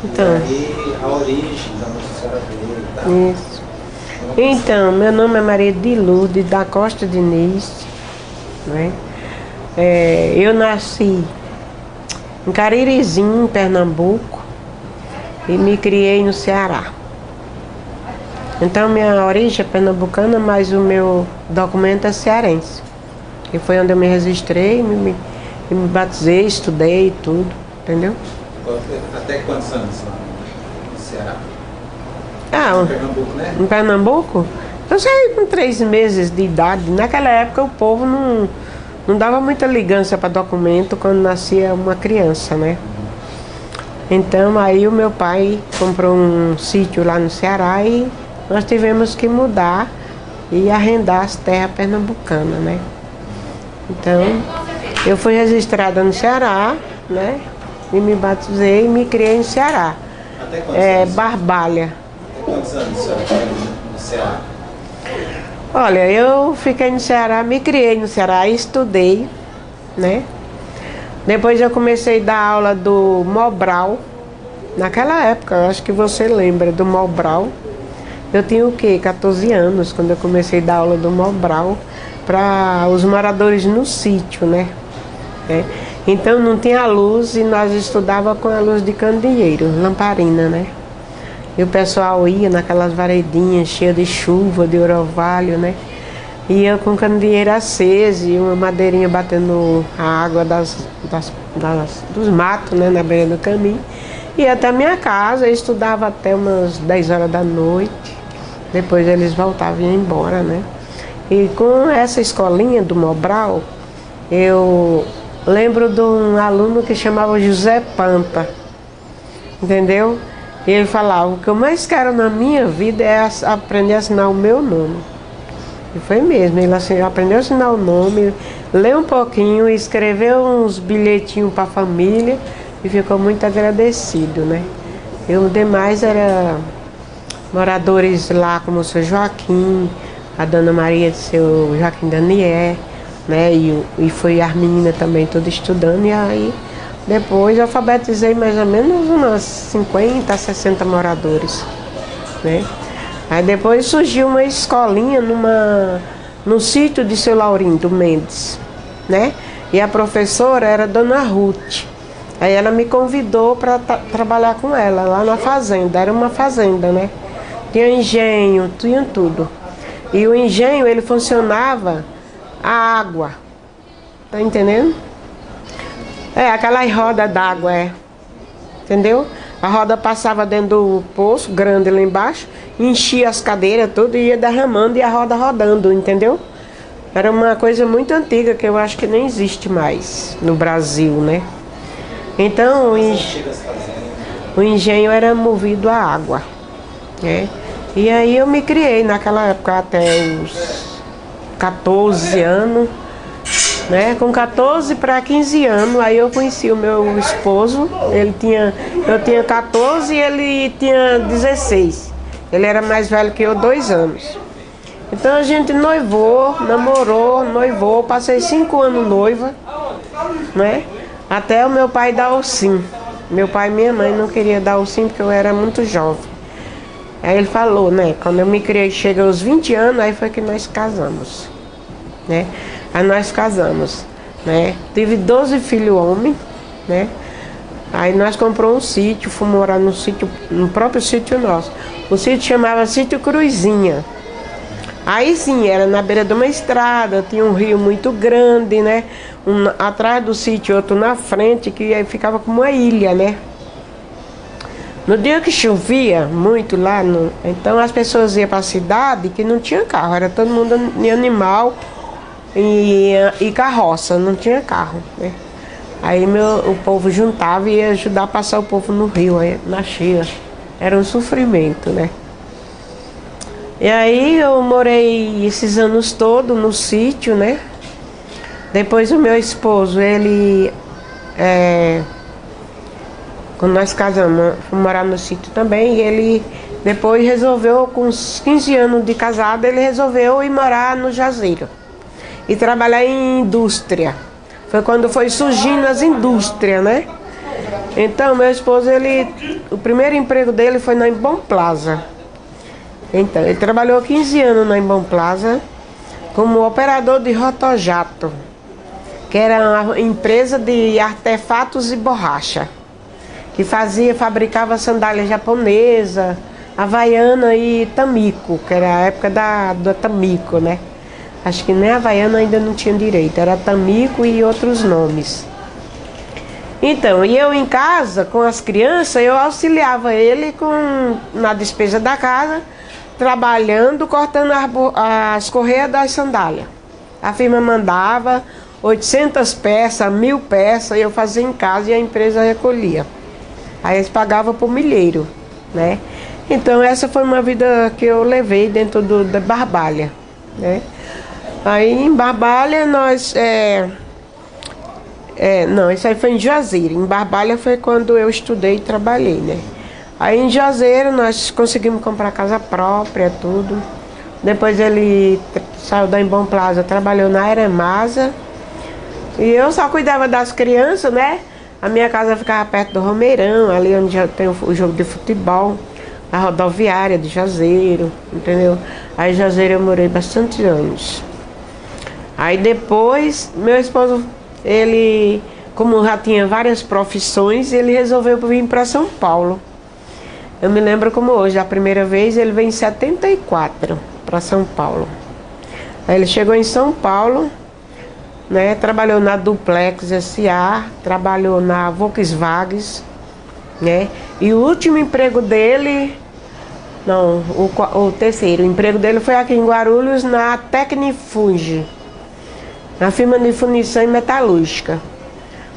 Então. E aí a origem da Nossa Senhora veio, tá? Isso. Então, meu nome é Maria de Lourdes da Costa Diniz, né? Eu nasci em Caririzinho, em Pernambuco, e me criei no Ceará. Então, minha origem é pernambucana, mas o meu documento é cearense. E foi onde eu me registrei, me batizei, estudei e tudo, entendeu? Até quantos anos lá no Ceará? Em Pernambuco, né? Em Pernambuco? Eu saí com 3 meses de idade. Naquela época o povo não dava muita ligança para documento quando nascia uma criança, né? Então aí o meu pai comprou um sítio lá no Ceará e nós tivemos que mudar e arrendar as terras pernambucanas, né? Então eu fui registrada no Ceará, né? E me batizei e me criei no Ceará. Até quantos anos? Barbalha. Até quantos anos a senhora ficou no Ceará? Olha, eu fiquei no Ceará, me criei no Ceará, estudei, né? Depois eu comecei a dar aula do Mobral. Naquela época, eu acho que você lembra do Mobral. Eu tinha o quê? 14 anos quando eu comecei a dar aula do Mobral para os moradores no sítio, né? Então não tinha luz e nós estudava com a luz de candeeiro, lamparina, né? E o pessoal ia naquelas varedinhas cheias de chuva, de orvalho, né? Ia com candeeiro aceso e uma madeirinha batendo a água dos matos, né? Na beira do caminho. Ia até a minha casa, eu estudava até umas 10 horas da noite. Depois eles voltavam e iam embora, né? E com essa escolinha do Mobral, eu lembro de um aluno que chamava José Panta, entendeu? E ele falava, o que eu mais quero na minha vida é aprender a assinar o meu nome. E foi mesmo, ele aprendeu a assinar o nome, leu um pouquinho, escreveu uns bilhetinhos para a família e ficou muito agradecido, né? E o demais era moradores lá como o seu Joaquim, a dona Maria do seu Joaquim Daniel, né? E foi as meninas também todas estudando, e aí depois eu alfabetizei mais ou menos umas 50, 60 moradores, né? Aí depois surgiu uma escolinha no sítio de seu Laurindo Mendes, né? E a professora era Dona Ruth. Aí ela me convidou para trabalhar com ela lá na fazenda, era uma fazenda, né? Tinha engenho, tinha tudo. E o engenho, ele funcionava a água, tá entendendo? Aquela roda d'água, entendeu? A roda passava dentro do poço grande lá embaixo, enchia as cadeiras tudo e ia derramando e a roda rodando, entendeu? Era uma coisa muito antiga que eu acho que nem existe mais no Brasil, né? Então o engenho era movido a água, né? E aí eu me criei naquela época até os 14 anos. Né? Com 14 para 15 anos, aí eu conheci o meu esposo. Eu tinha 14 e ele tinha 16. Ele era mais velho que eu 2 anos. Então a gente noivou, passei 5 anos noiva, né? Até o meu pai dar o sim. Meu pai e minha mãe não queriam dar o sim porque eu era muito jovem. Aí ele falou, né? Quando eu me criei, chega aos 20 anos, aí foi que nós casamos, né? Aí nós casamos, né? Tive 12 filhos homens, né? Aí nós compramos um sítio, fomos morar no próprio sítio nosso. O sítio chamava Sítio Cruzinha. Aí sim, era na beira de uma estrada, tinha um rio muito grande, né? Um atrás do sítio, outro na frente, que aí ficava como uma ilha, né? No dia que chovia muito lá, então as pessoas iam para a cidade que não tinha carro, era todo mundo em animal e carroça, não tinha carro, né? Aí o povo juntava e ia ajudar a passar o povo no rio, aí, na cheia. Era um sofrimento, né? E aí eu morei esses anos todos no sítio, né? Depois o meu esposo, ele... quando nós casamos, fomos morar no sítio também, e ele depois resolveu, com uns 15 anos de casado, ele resolveu ir morar no Jazeiro e trabalhar em indústria. Foi quando foi surgindo as indústrias, né? Então meu esposo, ele o primeiro emprego dele foi na Embom Plaza. Então, ele trabalhou 15 anos na Embom Plaza como operador de rotojato, que era uma empresa de artefatos e borracha, que fabricava sandália japonesa, havaiana e tamico, que era a época da tamico, né? Acho que nem a havaiana ainda não tinha direito, era tamico e outros nomes. Então, e eu em casa, com as crianças, eu auxiliava ele na despesa da casa, trabalhando, cortando as correias das sandálias. A firma mandava 800 peças, 1000 peças, eu fazia em casa e a empresa recolhia. Aí eles pagavam por milheiro, né? Então essa foi uma vida que eu levei dentro da Barbalha, né? Aí em Barbalha nós... não, isso aí foi em Juazeiro. Em Barbalha foi quando eu estudei e trabalhei, né? Aí em Juazeiro nós conseguimos comprar casa própria, tudo. Depois ele saiu da Embom Plaza, trabalhou na Eremasa. E eu só cuidava das crianças, né? A minha casa ficava perto do Romeirão, ali onde já tem o jogo de futebol, a rodoviária de Juazeiro, entendeu? Aí em Juazeiro eu morei bastante anos. Aí depois, meu esposo, ele, como já tinha várias profissões, ele resolveu vir para São Paulo. Eu me lembro como hoje, a primeira vez ele veio em 74 para São Paulo. Aí ele chegou em São Paulo, né, trabalhou na Duplex S.A., trabalhou na Volkswagen, né, e o último emprego dele, não, o terceiro emprego dele foi aqui em Guarulhos, na Tecnifunge, na firma de fundição e metalúrgica.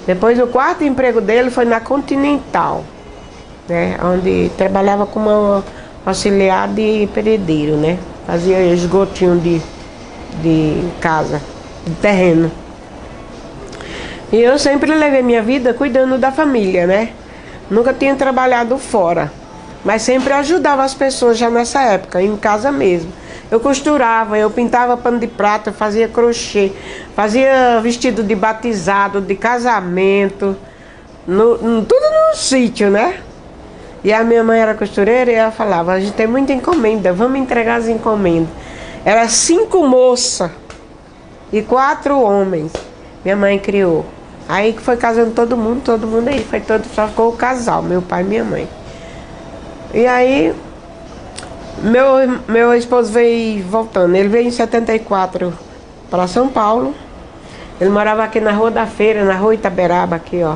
Depois o quarto emprego dele foi na Continental, né, onde trabalhava como auxiliar de peredeiro, né, fazia esgotinho de casa, de terreno. E eu sempre levei minha vida cuidando da família, né? Nunca tinha trabalhado fora, mas sempre ajudava as pessoas já nessa época, em casa mesmo. Eu costurava, eu pintava pano de prata, fazia crochê, fazia vestido de batizado, de casamento, tudo no sítio, né? E a minha mãe era costureira e ela falava, a gente tem muita encomenda, vamos entregar as encomendas. Era 5 moças e 4 homens. Minha mãe criou. Aí que foi casando todo mundo aí. Só ficou o casal, meu pai e minha mãe. E aí, meu esposo veio voltando. Ele veio em 74 para São Paulo. Ele morava aqui na Rua da Feira, na Rua Itaberaba, aqui, ó.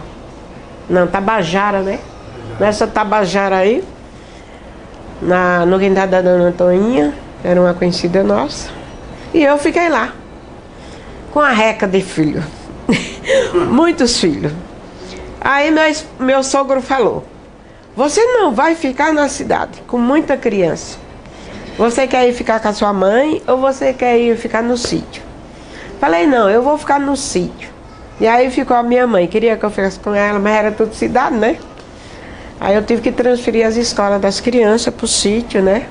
Não, Tabajara, né? Nessa Tabajara aí, no quintal da Dona Antoninha, era uma conhecida nossa. E eu fiquei lá, com a reca de filho. Muitos filhos. Aí meu sogro falou, você não vai ficar na cidade com muita criança. Você quer ir ficar com a sua mãe ou você quer ir ficar no sítio? Falei, não, eu vou ficar no sítio. E aí ficou a minha mãe, queria que eu ficasse com ela, mas era tudo cidade, né? Aí eu tive que transferir as escolas das crianças pro sítio, né?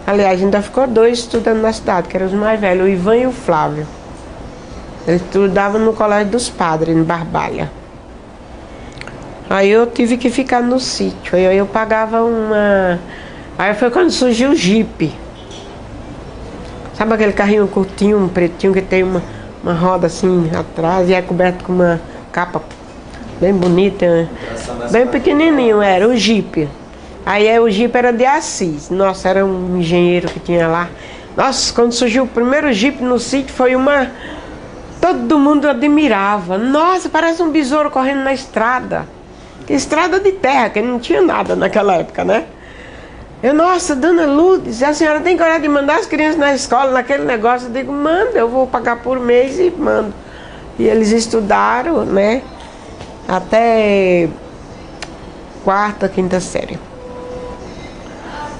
Aliás, ainda ficou 2 estudando na cidade, que eram os mais velhos, o Ivan e o Flávio. Eles estudavam no Colégio dos Padres, em Barbalha. Aí eu tive que ficar no sítio. Aí eu pagava uma... Aí foi quando surgiu o Jeep. Sabe aquele carrinho curtinho, um pretinho, que tem uma roda assim atrás e é coberto com uma capa bem bonita, né? Bem pequenininho, era o Jeep. Aí o Jeep era de Assis. Nossa, era um engenheiro que tinha lá. Nossa, quando surgiu o primeiro Jeep no sítio, foi uma... Todo mundo admirava. Nossa, parece um besouro correndo na estrada. Estrada de terra, que não tinha nada naquela época, né? Nossa, dona Lourdes, a senhora tem coragem de mandar as crianças na escola, naquele negócio? Eu digo, manda, eu vou pagar por mês e mando. E eles estudaram, né? Até 4ª, 5ª série.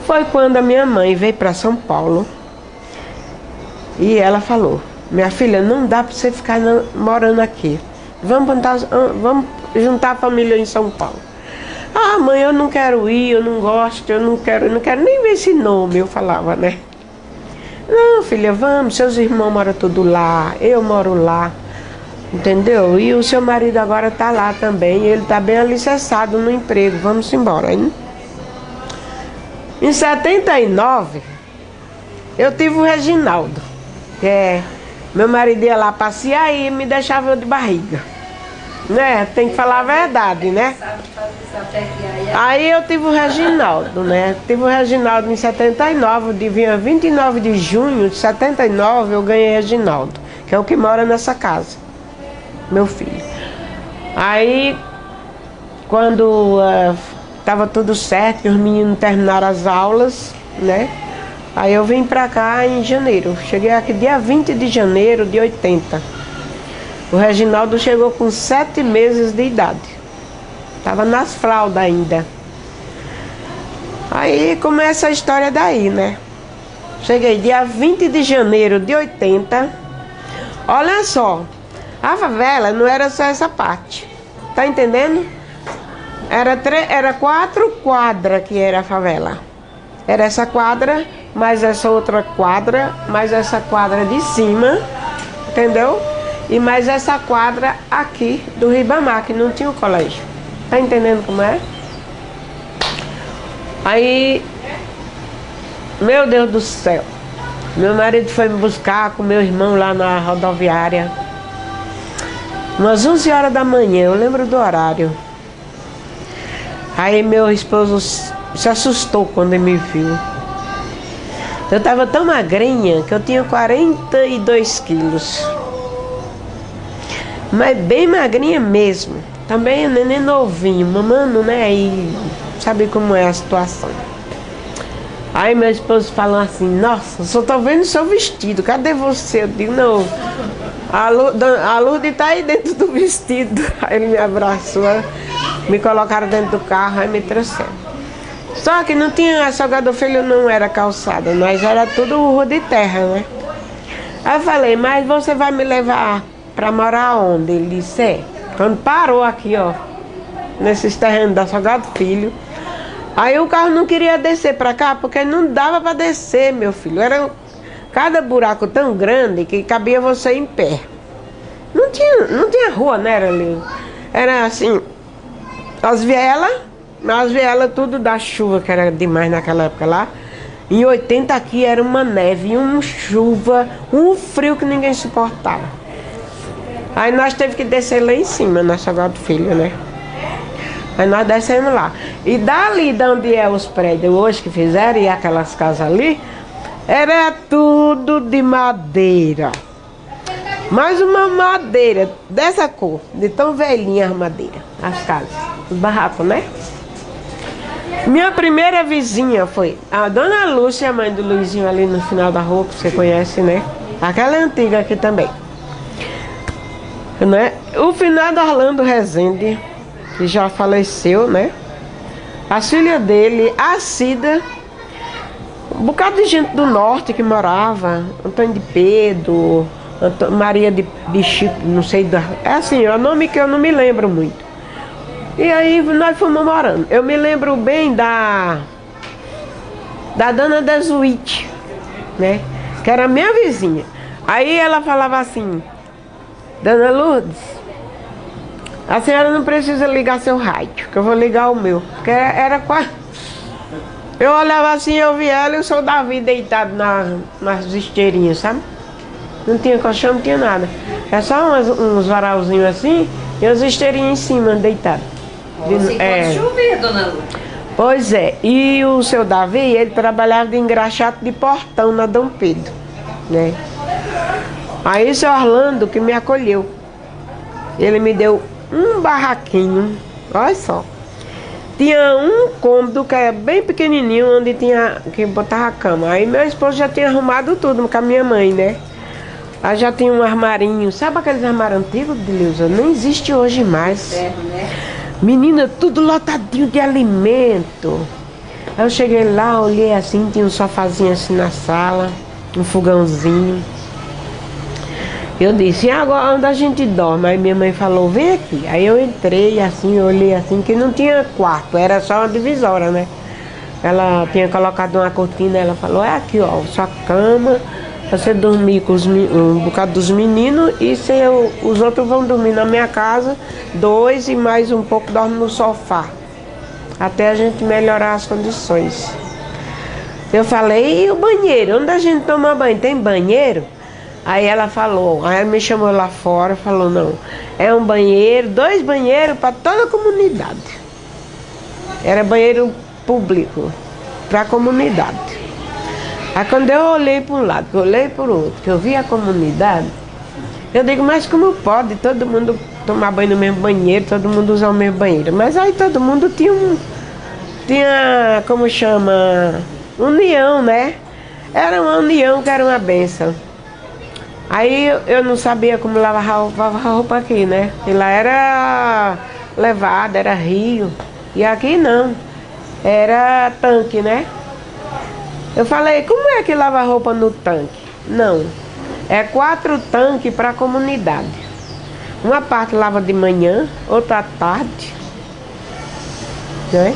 Foi quando a minha mãe veio para São Paulo e ela falou, minha filha, não dá para você ficar morando aqui. Vamos juntar a família em São Paulo. Ah, mãe, eu não quero ir, eu não gosto, eu não quero nem ver esse nome, eu falava, né? Não, filha, vamos, seus irmãos moram tudo lá, eu moro lá, entendeu? E o seu marido agora tá lá também, ele tá bem alicerçado no emprego, vamos embora, hein? Em 79, eu tive o Reginaldo, que é meu marido ia lá passear e me deixava eu de barriga. Né? Tem que falar a verdade, né? Aí eu tive o Reginaldo, né? Tive o Reginaldo em 79, dia 29 de junho de 79 eu ganhei Reginaldo, que é o que mora nessa casa, meu filho. Aí, quando tava tudo certo, os meninos terminaram as aulas, né? Aí eu vim pra cá em janeiro. Cheguei aqui dia 20 de janeiro de 80. O Reginaldo chegou com 7 meses de idade. Tava nas fraldas ainda. Aí começa a história daí, né? Cheguei dia 20 de janeiro de 80. Olha só, a favela não era só essa parte. Tá entendendo? Era 4 quadras que era a favela. Era essa quadra, mais essa outra quadra, mais essa quadra de cima, entendeu? E mais essa quadra aqui do Ribamar, que não tinha o colégio. Tá entendendo como é? Aí, meu Deus do céu, meu marido foi me buscar com meu irmão lá na rodoviária. Umas 11 horas da manhã, eu lembro do horário. Aí meu esposo se assustou quando ele me viu. Eu tava tão magrinha que eu tinha 42 quilos. Mas bem magrinha mesmo. Também neném novinho, mamando, né? E sabe como é a situação. Aí meu esposo falou assim, nossa, só tô vendo seu vestido, cadê você? Eu digo, não, a Lourdes tá aí dentro do vestido. Aí ele me abraçou, me colocaram dentro do carro, aí me trouxeram. Só que não tinha, a Salgado Filho não era calçada, nós era tudo rua de terra, né? Aí eu falei, mas você vai me levar pra morar onde? Ele disse, quando parou aqui, ó, nesses terrenos da Salgado Filho. Aí o carro não queria descer pra cá, porque não dava pra descer, meu filho. Era cada buraco tão grande que cabia você em pé. Não tinha rua, né, era ali. Era assim, as vielas tudo da chuva, que era demais naquela época lá. Em 80 aqui era uma neve, uma chuva, um frio que ninguém suportava. Aí nós teve que descer lá em cima, na Salgado Filho, né? Aí nós descemos lá. E dali de onde é os prédios hoje que fizeram, e aquelas casas ali, era tudo de madeira. Mais uma madeira dessa cor, de tão velhinha a madeira, as casas, os barracos, né? Minha primeira vizinha foi a Dona Lúcia, mãe do Luizinho ali no final da rua, que você conhece, né? Aquela antiga aqui também. Né? O finado Orlando Rezende, que já faleceu, né? As filhas dele, a Cida, um bocado de gente do norte que morava, Antônio de Pedro, Maria de Chico, não sei, é assim, é o nome que eu não me lembro muito. E aí nós fomos morando. Eu me lembro bem da Dona Desuíte, né? Que era minha vizinha. Aí ela falava assim, Dona Lourdes, a senhora não precisa ligar seu rádio, que eu vou ligar o meu. Porque era quase... Eu olhava assim, eu vi ela e o seu Davi deitado nas esteirinhas, sabe? Não tinha colchão, não tinha nada. É só uns varalzinhos assim e as esteirinhas em cima, deitadas. Assim pode chover, Dona Lourdes. Pois é, e o seu Davi, ele trabalhava de engraxate de portão na Dom Pedro, né? Aí o seu Orlando que me acolheu. Ele me deu um barraquinho, olha só. Tinha um cômodo que era bem pequenininho, onde tinha que botar a cama. Aí meu esposo já tinha arrumado tudo com a minha mãe, né? Aí já tinha um armarinho, sabe aqueles armários antigos, Deleuza? Nem existe hoje mais. Ferro, né? Menina, tudo lotadinho de alimento. Aí eu cheguei lá, olhei assim, tinha um sofazinho assim na sala, um fogãozinho. Eu disse, e agora onde a gente dorme? Aí minha mãe falou, vem aqui. Aí eu entrei assim, olhei assim, que não tinha quarto, era só uma divisória, né? Ela tinha colocado uma cortina, ela falou, é aqui, ó, sua cama, você dormir com um bocado dos meninos e os outros vão dormir na minha casa, 2 e mais um pouco dorme no sofá. Até a gente melhorar as condições. Eu falei, e o banheiro? Onde a gente toma banho? Tem banheiro? Aí ela falou, aí ela me chamou lá fora, falou, não, é um banheiro, 2 banheiros para toda a comunidade. Era banheiro público, para a comunidade. Aí quando eu olhei para um lado, que eu olhei para o outro, que eu vi a comunidade, eu digo, mas como pode todo mundo tomar banho no mesmo banheiro, todo mundo usar o mesmo banheiro? Mas aí todo mundo tinha, como chama, união, né? Era uma união que era uma benção. Aí eu não sabia como lavar a roupa aqui, né? E lá era levada, era rio. E aqui não, era tanque, né? Eu falei, como é que lava a roupa no tanque? Não, é 4 tanques para a comunidade. Uma parte lava de manhã, outra à tarde, né?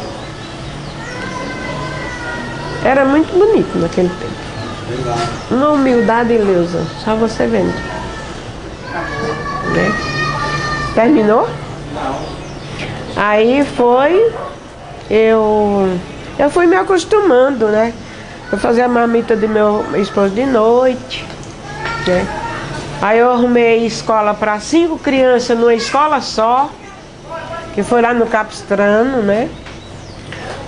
Era muito bonito naquele tempo. Uma humildade, Leusa, só você vendo. Né? Terminou? Não. Aí foi, eu fui me acostumando, né? Eu fazia a marmita de meu esposo de noite, né? Aí eu arrumei escola para 5 crianças numa escola só, que foi lá no Capistrano, né?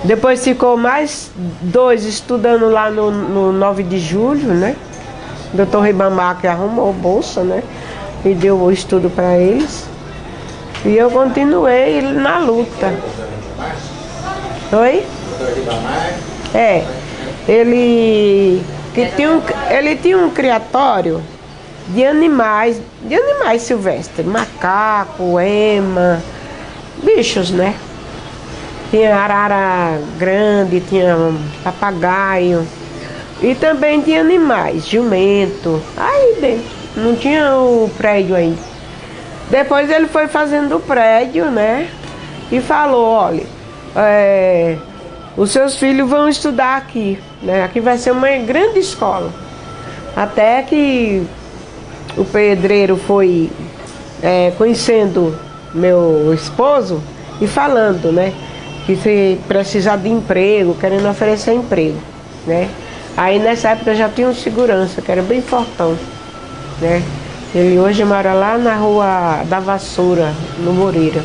Depois ficou mais 2 estudando lá no 9 de julho, né? O doutor Ribamar que arrumou bolsa, né? E deu o estudo para eles. E eu continuei na luta. Oi? Doutor Ribamar? É. Ele tinha um criatório de animais silvestres. Macaco, ema, bichos, né? Tinha arara grande, tinha papagaio. E também tinha animais, jumento. Aí dentro, não tinha o prédio aí. Depois ele foi fazendo o prédio, né? E falou, olha, os seus filhos vão estudar aqui, né? Aqui vai ser uma grande escola. Até que o pedreiro foi conhecendo meu esposo e falando, né? Que se precisar de emprego, querendo oferecer emprego, né? Aí nessa época já tinha um segurança, que era bem fortão, né? Ele hoje mora lá na Rua da Vassoura, no Moreira.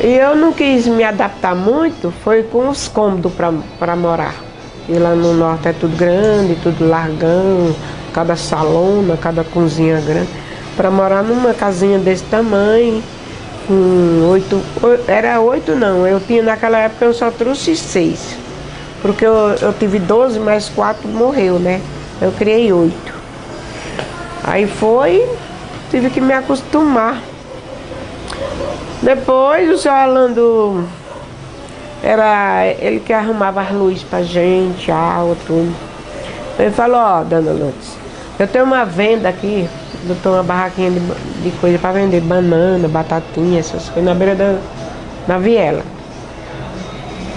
E eu não quis me adaptar muito, foi com os cômodos para morar. E lá no norte é tudo grande, tudo largão, cada salona, cada cozinha grande. Para morar numa casinha desse tamanho, com 8, era 8 não, eu tinha naquela época eu só trouxe 6. Porque eu tive 12, mais 4 morreu, né? Eu criei 8. Aí tive que me acostumar. Depois o senhor Orlando era ele que arrumava as luzes pra gente, água, tudo. Ele falou, ó, dona Lourdes, eu tenho uma venda aqui, eu tenho uma barraquinha de coisa pra vender, banana, batatinha, essas coisas, na beira da viela,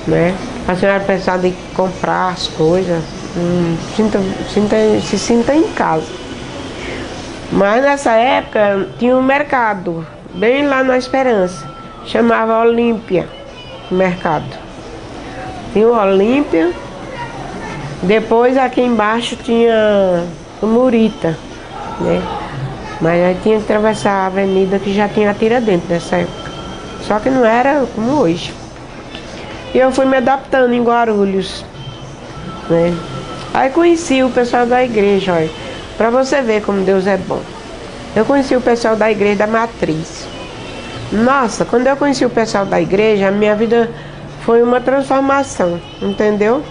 né? A senhora precisar de comprar as coisas, se sinta em casa. Mas nessa época tinha um mercado, bem lá na Esperança, chamava Olímpia, o mercado. Tinha o Olímpia, depois aqui embaixo tinha o Murita, né? Mas aí tinha que atravessar a avenida que já tinha Tiradentes nessa época. Só que não era como hoje. E eu fui me adaptando em Guarulhos, né? Aí conheci o pessoal da igreja, olha, pra você ver como Deus é bom. Eu conheci o pessoal da igreja da Matriz. Nossa, quando eu conheci o pessoal da igreja, a minha vida foi uma transformação, entendeu?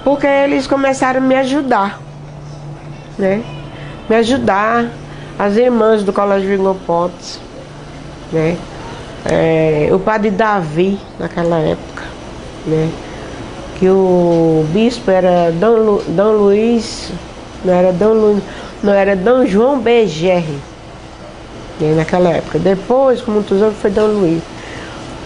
Porque eles começaram a me ajudar, né? Me ajudar, as irmãs do Colégio Virgopontes, né? O padre Davi, naquela época, né? Que o bispo era Dom Luiz, não era Dom João Begerre, né? Naquela época. Depois, com muitos anos, foi Dom Luiz.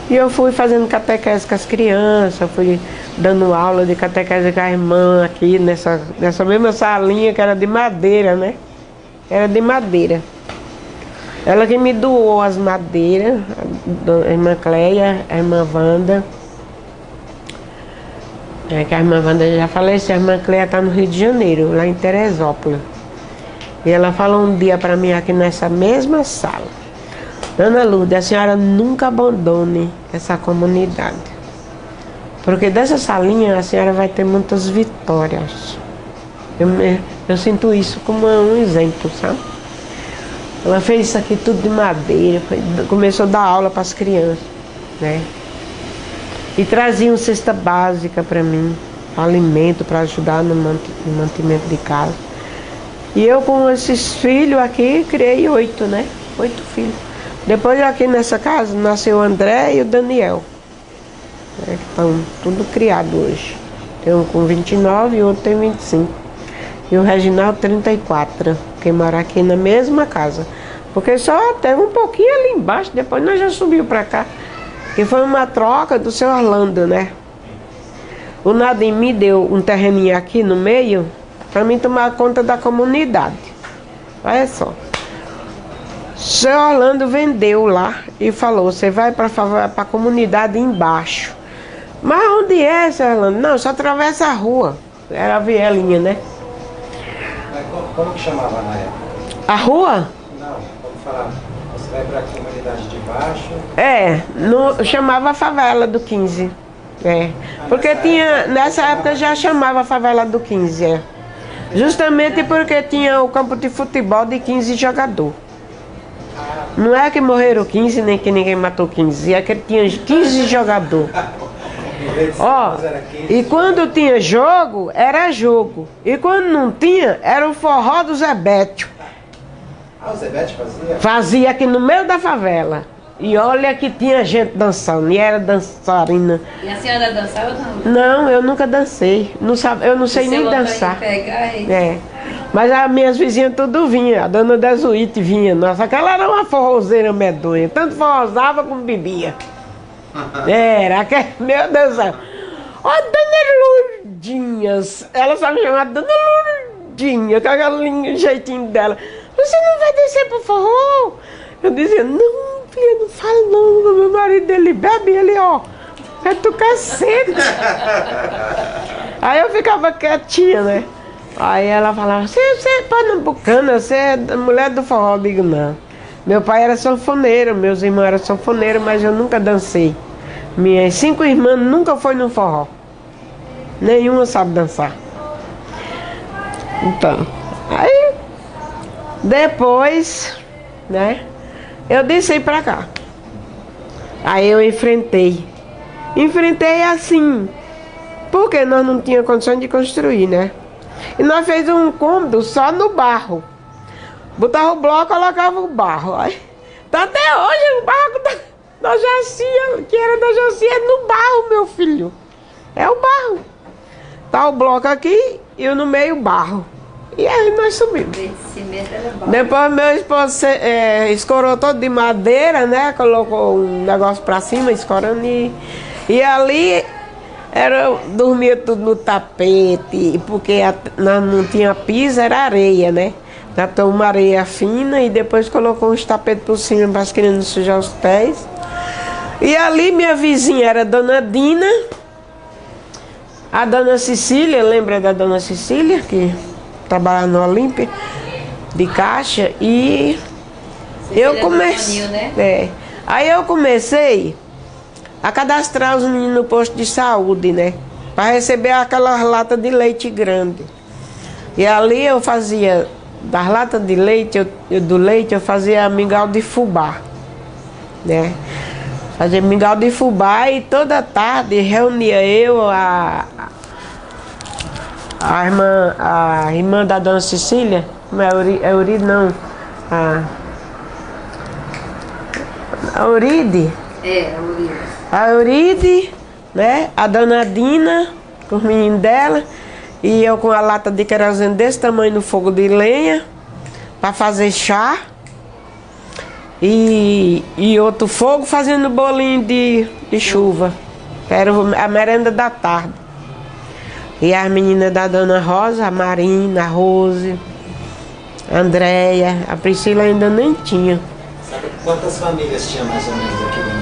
E eu fui fazendo catequese com as crianças, fui dando aula de catequese com a irmã aqui, nessa mesma salinha que era de madeira, né? Era de madeira. Ela que me doou as madeiras, a irmã Cleia, a irmã Wanda. É que a irmã Wanda já faleceu, a irmã Cleia está no Rio de Janeiro, lá em Teresópolis. E ela falou um dia para mim aqui nessa mesma sala: Dona Lourdes, a senhora nunca abandone essa comunidade, porque dessa salinha a senhora vai ter muitas vitórias. Eu sinto isso como um exemplo, sabe? Ela fez isso aqui tudo de madeira, começou a dar aula para as crianças, né? E trazia uma cesta básica para mim, alimento para ajudar no mantimento de casa. E eu com esses filhos aqui, criei 8, né? 8 filhos. Depois aqui nessa casa nasceu o André e o Daniel, né? Que estão tudo criados hoje. Tem um com 29 e o outro tem 25. E o Reginaldo 34, que mora aqui na mesma casa. Porque só teve um pouquinho ali embaixo, depois nós já subiu para cá. Que foi uma troca do seu Orlando, né? O Nadim me deu um terreninho aqui no meio para mim tomar conta da comunidade. Olha só. O seu Orlando vendeu lá e falou: você vai para a comunidade embaixo. Mas onde é, seu Orlando? Não, só atravessa a rua. Era a vielinha, né? Mas como que chamava na época? A rua? Não, vamos falar. Você vai para a comunidade de baixo? Chamava favela do 15. Porque nessa época já chamava favela do 15, Justamente porque tinha o campo de futebol de 15 jogadores. Não é que morreram 15, nem que ninguém matou 15, é que tinha 15 jogadores. Ó, e quando tinha jogo, era jogo. E quando não tinha, era o forró do Zé Bétio. Ah, o Zé Bétio fazia? Fazia aqui no meio da favela. E olha que tinha gente dançando, e era dançarina. E a senhora dançava ou não? Não, eu nunca dancei. Eu não sei nem dançar. Mas as minhas vizinhas tudo vinha. A dona Desuíte vinha. Nossa, aquela era uma forrozeira medonha. Tanto forrosava como bebia. Meu Deus do céu. Ó, Dona Lourdinhas. Ela só me chamava Dona Lourdinha, com aquele jeitinho dela. Você não vai descer pro forró? Eu dizia: não, filha, não fala não. Meu marido, ele bebe, ele, ó, é do cacete. Aí eu ficava quietinha, né? Aí ela falava: você é pernambucana, você é mulher do forró. Eu digo: não. Meu pai era sanfoneiro, meus irmãos eram sanfoneiros, mas eu nunca dancei. Minhas 5 irmãs nunca foi no forró. Nenhuma sabe dançar. Então, aí depois, né, eu desci pra cá. Aí eu enfrentei assim, porque nós não tínhamos condições de construir, né? E nós fez um cômodo só no barro. Botava o bloco, colocava o barro. Aí, tá até hoje o barro da Jacia, que era da Jacia, é no barro, meu filho. É o barro. Tá o bloco aqui e no meio o barro. E aí nós subimos. Depois meu esposo escorou todo de madeira, né? Colocou um negócio pra cima, escorando. E ali dormia tudo no tapete, porque nós não tinha piso, era areia, né? Catou uma areia fina e depois colocou uns tapetes por cima para as crianças não sujar os pés. E ali minha vizinha era a Dona Dina, a Dona Cecília, lembra da Dona Cecília, que trabalhava no Olímpia, de caixa, e eu comecei. Né? Aí eu comecei a cadastrar os meninos no posto de saúde, né? Para receber aquelas latas de leite grande. E ali eu fazia, das latas de leite, do leite, eu fazia mingau de fubá, né? Fazia mingau de fubá e toda tarde reunia eu, a irmã da Dona Cecília, não é Euride não, a Euride. A Euride, né? A Dona Dina, com os meninos dela, e eu com a lata de querosene desse tamanho no fogo de lenha, para fazer chá. E outro fogo fazendo bolinho de chuva. Era a merenda da tarde. E as meninas da Dona Rosa, a Marina, a Rose, a Andréia, a Priscila ainda nem tinha. Sabe quantas famílias tinha mais ou menos aqui dentro?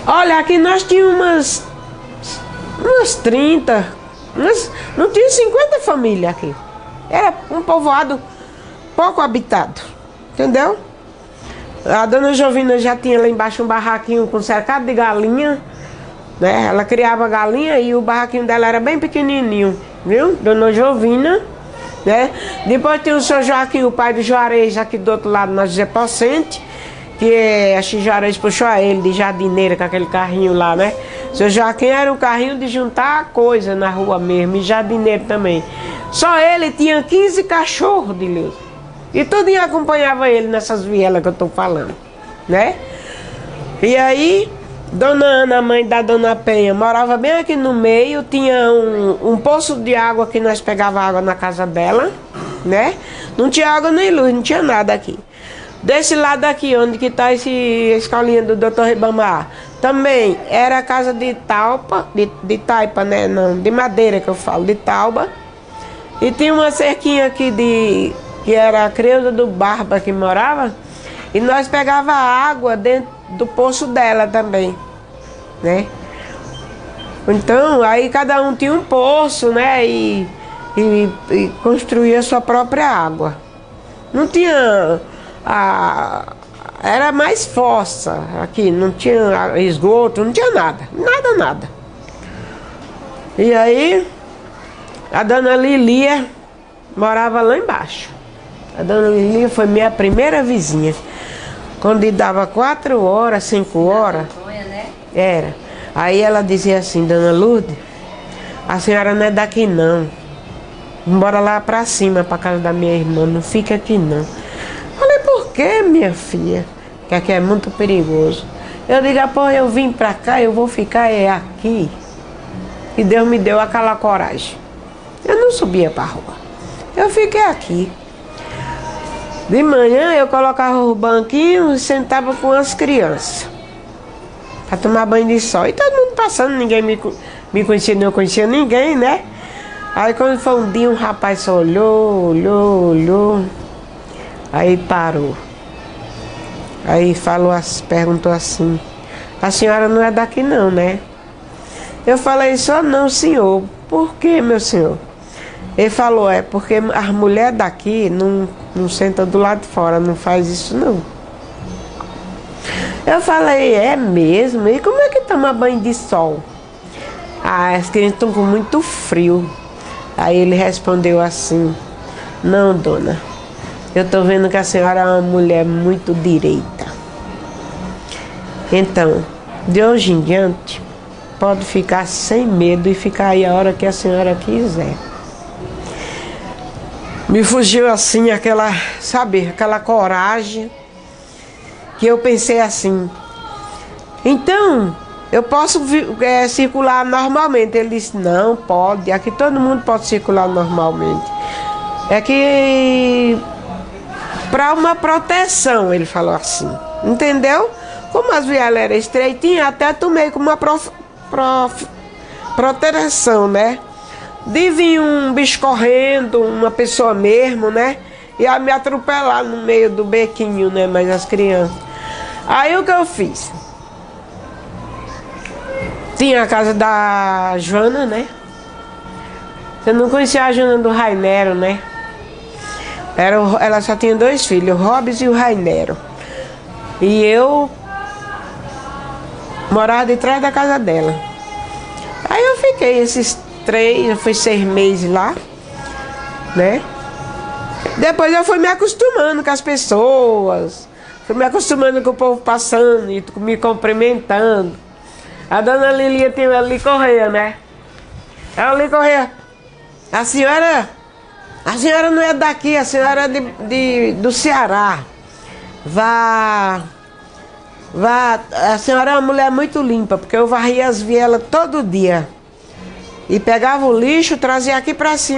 Olha, aqui nós tínhamos umas 30, Mas não tinha 50 famílias aqui. Era um povoado pouco habitado. Entendeu? A dona Jovina já tinha lá embaixo um barraquinho com cercado de galinha, né? Ela criava galinha e o barraquinho dela era bem pequenininho, viu? Dona Jovina, né? Depois tem o seu Joaquim, o pai do Juarez, aqui do outro lado, na José Pocente, que a Juarez puxou a ele de jardineira com aquele carrinho lá, né? O seu Joaquim era um carrinho de juntar coisa na rua mesmo, e jardineiro também. Só ele tinha 15 cachorros de Deus. E tudo acompanhava ele nessas vielas que eu tô falando, né? E aí, Dona Ana, mãe da Dona Penha, morava bem aqui no meio. Tinha um poço de água que nós pegava água na casa dela, né? Não tinha água nem luz, não tinha nada aqui. Desse lado aqui, onde que tá a escolinha do Dr. Ribamar, também era a casa de talpa, de taipa, né? Não, de madeira que eu falo, de tauba. E tinha uma cerquinha aqui que era a Creuza do Barba que morava, e nós pegava água dentro do poço dela também, né? Então, aí cada um tinha um poço, né? E construía a sua própria água. Não tinha... era mais fossa aqui, não tinha esgoto, não tinha nada. Nada. E aí, a dona Lilia morava lá embaixo. A dona Lilia foi minha primeira vizinha. Quando dava 4 horas, 5 horas, era. Aí ela dizia assim: Dona Lourdes, a senhora não é daqui não. Bora lá pra cima, pra casa da minha irmã, não fica aqui não. Falei, por que, minha filha? Que aqui é muito perigoso. Eu digo, pô, eu vim pra cá, eu vou ficar aqui. E Deus me deu aquela coragem. Eu não subia pra rua. Eu fiquei aqui. De manhã eu colocava os banquinhos e sentava com as crianças para tomar banho de sol. E todo mundo passando, ninguém me conhecia, não conhecia ninguém, né? Aí quando foi um dia, um rapaz só olhou. Aí parou. Aí perguntou assim: a senhora não é daqui não, né? Eu falei, só não, senhor. Por que, meu senhor? Ele falou, porque as mulheres daqui não sentam do lado de fora, não faz isso não. Eu falei, é mesmo? E como é que toma banho de sol? As crianças estão com muito frio. Aí ele respondeu assim: não, dona, eu tô vendo que a senhora é uma mulher muito direita. Então, de hoje em diante, pode ficar sem medo e ficar aí a hora que a senhora quiser. Me fugiu assim aquela, sabe, aquela coragem, que eu pensei assim, então, eu posso circular normalmente. Ele disse, não, pode, aqui todo mundo pode circular normalmente. É que, para uma proteção, ele falou assim, entendeu? Como as vielas eram estreitinhas, até tomei com uma proteção, né? De vir um bicho correndo, uma pessoa mesmo, né? Ia me atropelar no meio do bequinho, né? Mas as crianças. Aí o que eu fiz? Tinha a casa da Joana, né? Você não conhecia a Joana do Rainero, né? Ela só tinha 2 filhos, o Robes e o Rainero. E eu morava de trás da casa dela. Aí eu fiquei eu fui 6 meses lá, né? Depois eu fui me acostumando com as pessoas, fui me acostumando com o povo passando e me cumprimentando. A dona Lilia tinha ali Correia, né? Ela ali Correia. A senhora não é daqui, a senhora é do Ceará. A senhora é uma mulher muito limpa, porque eu varria as vielas todo dia. E pegava o lixo, trazia aqui pra cima.